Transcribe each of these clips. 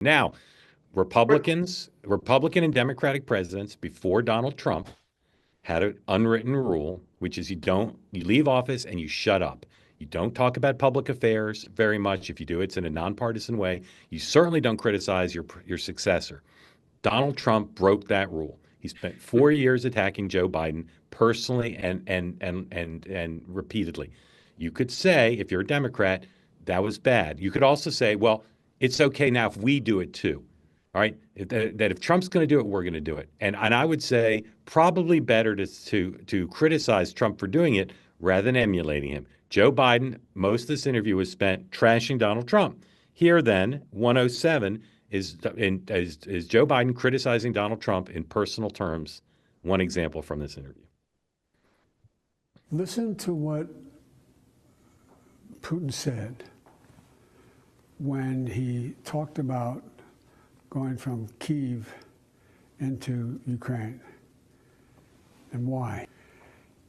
Now, Republican and Democratic presidents before Donald Trump had an unwritten rule, which is you leave office and you shut up. You don't talk about public affairs very much. If you do, it's in a nonpartisan way. You certainly don't criticize your successor. Donald Trump broke that rule. He spent 4 years attacking Joe Biden personally and repeatedly. You could say, if you're a Democrat, that was bad. You could also say, well, it's okay now if we do it too. All right, that if Trump's going to do it, we're going to do it. And I would say probably better to criticize Trump for doing it rather than emulating him. Joe Biden, most of this interview was spent trashing Donald Trump. Here, then, 107 is Joe Biden criticizing Donald Trump in personal terms. One example from this interview. Listen to what Putin said when he talked about going from Kyiv into Ukraine and why.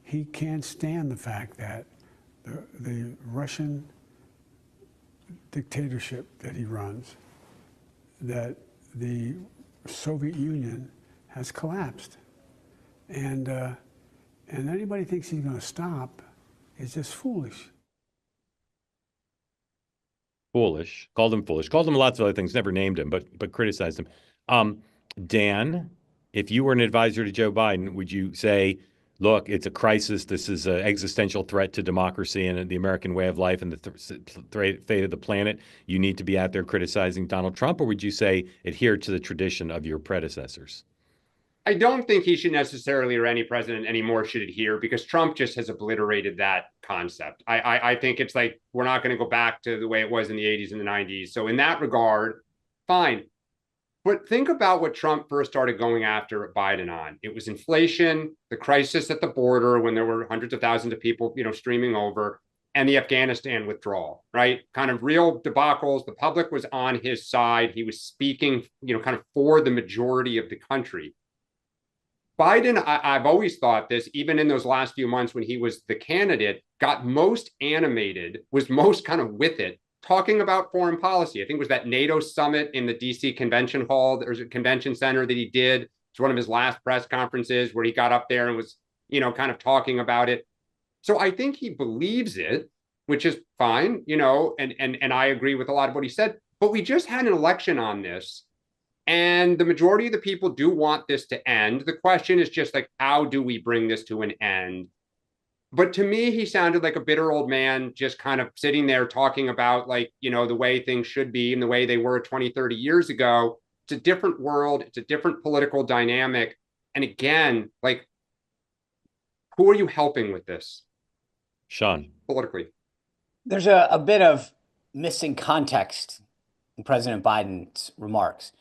He can't stand the fact that the Russian dictatorship that he runs, that the Soviet Union has collapsed. And anybody thinks he's going to stop is just foolish. Foolish. Called him foolish. Called him lots of other things. Never named him, but criticized him. Dan, if you were an advisor to Joe Biden, would you say, look, it's a crisis. This is an existential threat to democracy and the American way of life and the fate of the planet. You need to be out there criticizing Donald Trump, or would you say adhere to the tradition of your predecessors? I don't think he should necessarily, or any president anymore, should adhere, because Trump just has obliterated that concept. I think it's like we're not going to go back to the way it was in the 80s and the 90s. So in that regard, fine. But think about what Trump first started going after Biden on. It was inflation, the crisis at the border when there were hundreds of thousands of people, streaming over, and the Afghanistan withdrawal, right? Kind of real debacles. The public was on his side. He was speaking, kind of for the majority of the country. Biden, I've always thought this, even in those last few months when he was the candidate, got most animated, was most kind of with it, talking about foreign policy. I think it was that NATO summit in the DC Convention Hall, there's a convention center that he did. It's one of his last press conferences where he got up there and was, kind of talking about it. So I think he believes it, which is fine, and I agree with a lot of what he said. But we just had an election on this. And the majority of the people do want this to end. The question is just like, how do we bring this to an end? But to me, he sounded like a bitter old man, just kind of sitting there talking about the way things should be and the way they were 20, 30 years ago. It's a different world. It's a different political dynamic. And again, who are you helping with this? Sean. Politically. There's a bit of missing context in President Biden's remarks.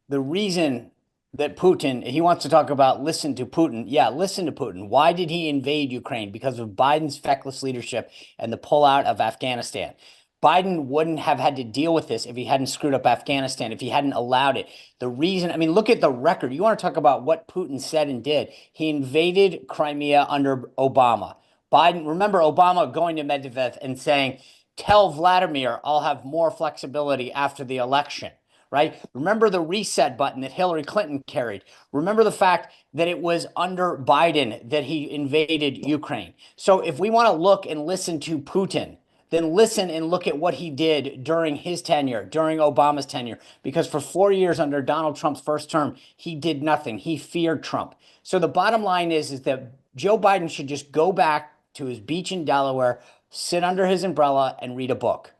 The reason that Putin, he wants to talk about listen to Putin. Yeah, listen to Putin. Why did he invade Ukraine? Because of Biden's feckless leadership and the pullout of Afghanistan. Biden wouldn't have had to deal with this if he hadn't screwed up Afghanistan, if he hadn't allowed it. The reason, look at the record. You want to talk about what Putin said and did. He invaded Crimea under Obama. Biden, remember Obama going to Medvedev and saying, tell Vladimir I'll have more flexibility after the election. Right? Remember the reset button that Hillary Clinton carried. Remember the fact that it was under Biden that he invaded Ukraine. So if we want to look and listen to Putin, then listen and look at what he did during his tenure, during Obama's tenure. Because for 4 years under Donald Trump's first term, he did nothing. He feared Trump. So the bottom line is that Joe Biden should just go back to his beach in Delaware, sit under his umbrella, and read a book.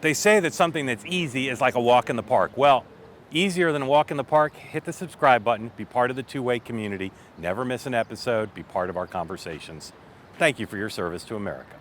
They say that something that's easy is like a walk in the park. Well, easier than a walk in the park, hit the subscribe button, be part of the two-way community, never miss an episode, be part of our conversations. Thank you for your service to America.